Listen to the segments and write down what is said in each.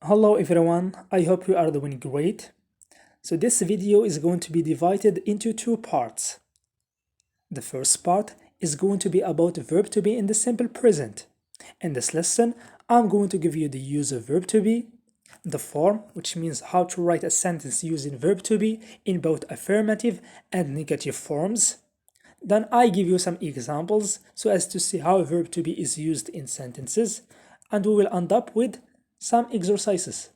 Hello everyone, I hope you are doing great. So this video is going to be divided into two parts. The first part is going to be about verb to be in the simple present. In this lesson, I'm going to give you the use of verb to be, the form, which means how to write a sentence using verb to be in both affirmative and negative forms. Then I give you some examples so as to see how verb to be is used in sentences, and we will end up with some exercises.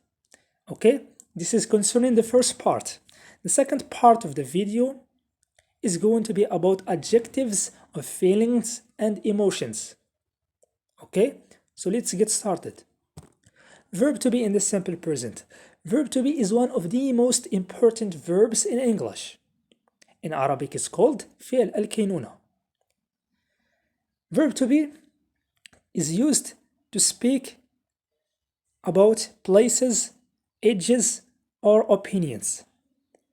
Okay, this is concerning the first part. The second part of the video is going to be about adjectives of feelings and emotions. Okay, so let's get started. Verb to be in the simple present. Verb to be is one of the most important verbs in English. In Arabic it's called فعل الكينونة. Verb to be is used to speak about places, ages, or opinions.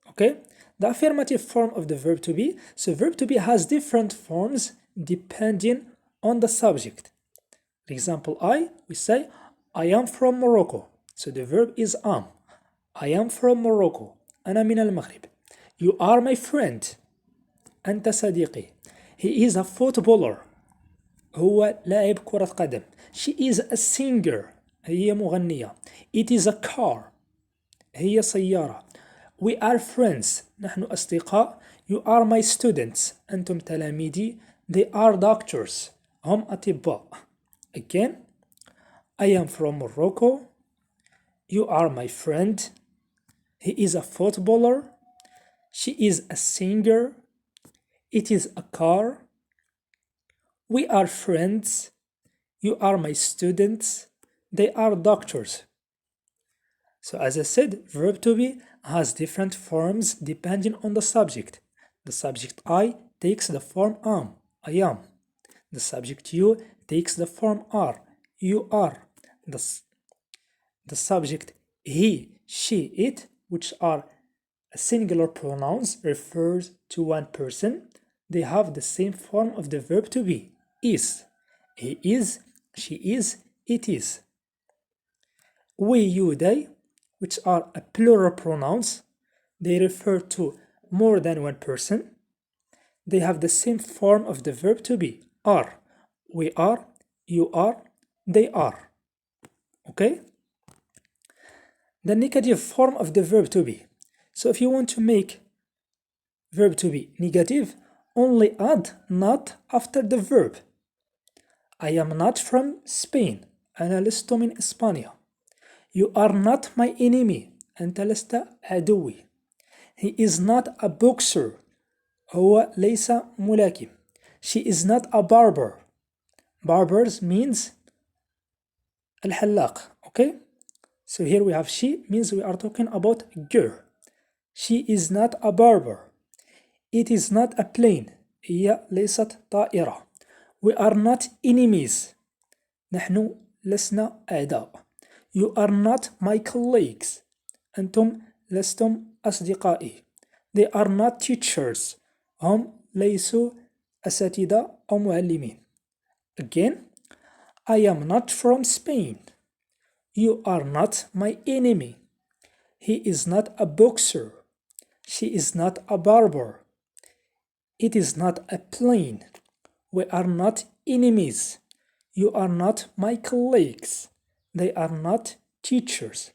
Okay, the affirmative form of the verb to be. So verb to be has different forms depending on the subject. For example, we say I am from Morocco. So the verb is am. I am from Morocco. أنا من المغرب. You are my friend. أنت صديقي. He is a footballer. هو لاعب كرة قدم. She is a singer. هي مغنية. It is a car. هي سيارة. We are friends. نحن أصدقاء. You are my students. أنتم تلاميذي. They are doctors. هم أطباء. Again, I am from Morocco. You are my friend. He is a footballer. She is a singer. It is a car. We are friends. You are my students. They are doctors. So as I said, verb to be has different forms depending on the subject. The subject I takes the form am, I am. The subject you takes the form are, you are. The subject he, she, it, which are singular pronouns, refers to one person. They have the same form of the verb to be, is. He is, she is, it is. We, you, they, which are a plural pronouns, they refer to more than one person. They have the same form of the verb to be, are. We are, you are, they are. Okay? The negative form of the verb to be. So if you want to make verb to be negative, only add not after the verb. I am not from Spain. أنا لست من إسبانيا. You are not my enemy. أنت لست عدوي. He is not a boxer. هو ليس ملاكم. She is not a barber. Barbers means الحلاق. Okay? So here we have she means we are talking about a girl. She is not a barber. It is not a plane. هي ليست طائرة. We are not enemies. نحن لسنا أعداء. You are not my colleagues. أنتم لستم أصدقائي. They are not teachers. هم ليسوا أساتذة أو معلمين. Again, I am not from Spain. You are not my enemy. He is not a boxer. She is not a barber. It is not a plane. We are not enemies. You are not my colleagues. They are not teachers.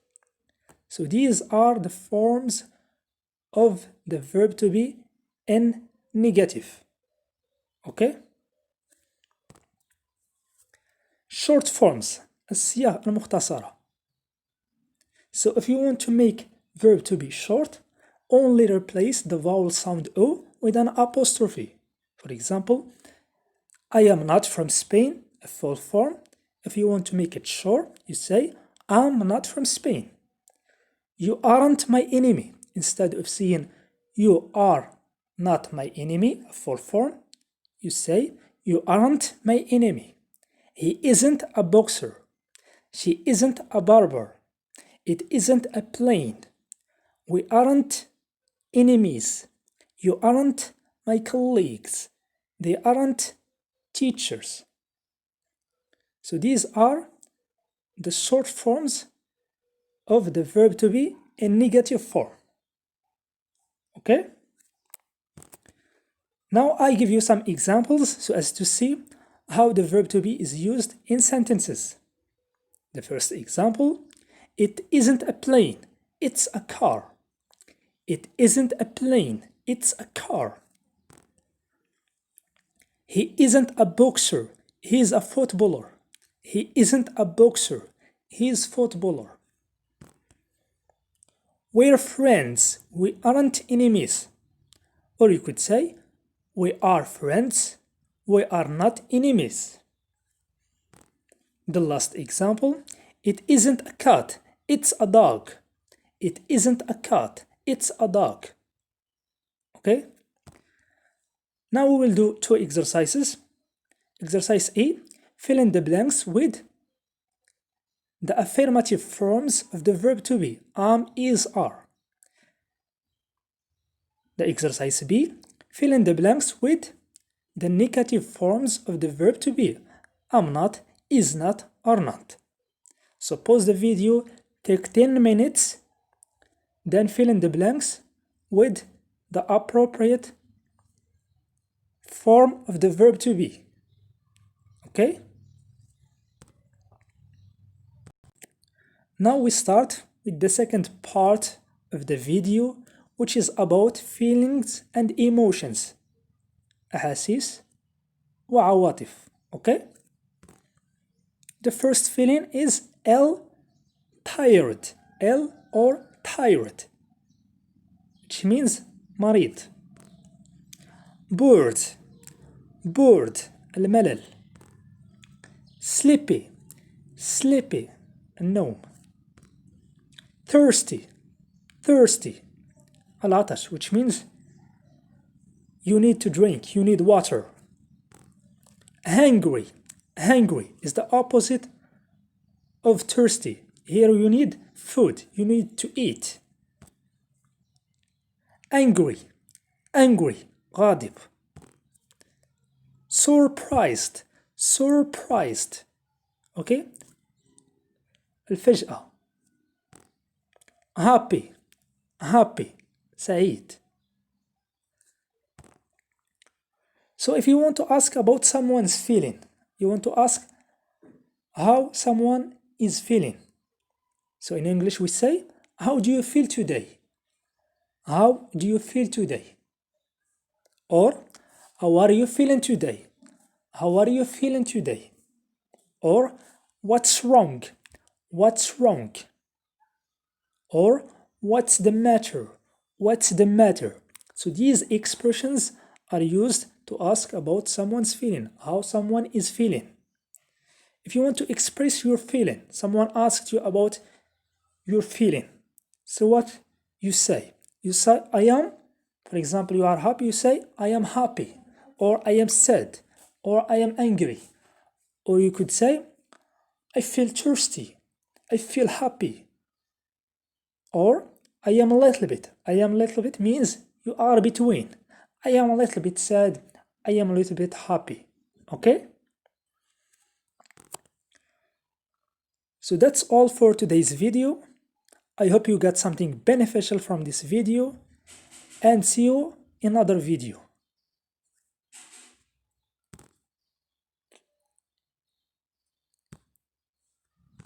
So these are the forms of the verb to be in negative. Okay? Short forms. الصيغ المختصرة. So if you want to make verb to be short, only replace the vowel sound O with an apostrophe. For example, I am not from Spain, a full form. If you want to make it short, you say, I'm not from Spain. You aren't my enemy. Instead of saying, you are not my enemy, a full form, you say, you aren't my enemy. He isn't a boxer. She isn't a barber. It isn't a plane. We aren't enemies. You aren't my colleagues. They aren't teachers. So these are the short forms of the verb to be in negative form. Okay? Now I give you some examples so as to see how the verb to be is used in sentences. The first example, it isn't a plane, it's a car. It isn't a plane, it's a car. He isn't a boxer, he's a footballer. He isn't a boxer, he's a footballer. We're friends, we aren't enemies. Or you could say, we are friends, we are not enemies. The last example, it isn't a cat, it's a dog. It isn't a cat, it's a dog. Okay? Now we will do two exercises. Exercise A, fill in the blanks with the affirmative forms of the verb to be, am, is, are. The exercise B, fill in the blanks with the negative forms of the verb to be, am not, is not, are not. So pause the video, take 10 minutes, then fill in the blanks with the appropriate form of the verb to be. Okay? Now we start with the second part of the video, which is about feelings and emotions. أحاسيس وعواطف. Okay? The first feeling is tired. Or tired, which means مريض. bored الملل. sleepy النوم. thirsty العطش, which means you need to drink, you need water. hungry is the opposite of thirsty. Here you need food, you need to eat. angry غاضب. surprised okay, الفجأة. happy سعيد. So if you want to ask about someone's feeling, you want to ask how someone is feeling. So in English we say, how do you feel today? How do you feel today? Or, how are you feeling today? How are you feeling today? Or, what's wrong? What's wrong? Or, what's the matter? What's the matter? So these expressions are used to ask about someone's feeling, how someone is feeling. If you want to express your feeling, someone asked you about your feeling. So what you say? You say, I am. For example, you are happy, you say, I am happy. Or I am sad. Or I am angry. Or you could say, I feel thirsty. I feel happy. Or I am a little bit. I am a little bit means you are between. I am a little bit sad. I am a little bit happy. Okay? So that's all for today's video. I hope you got something beneficial from this video, and see you in another video.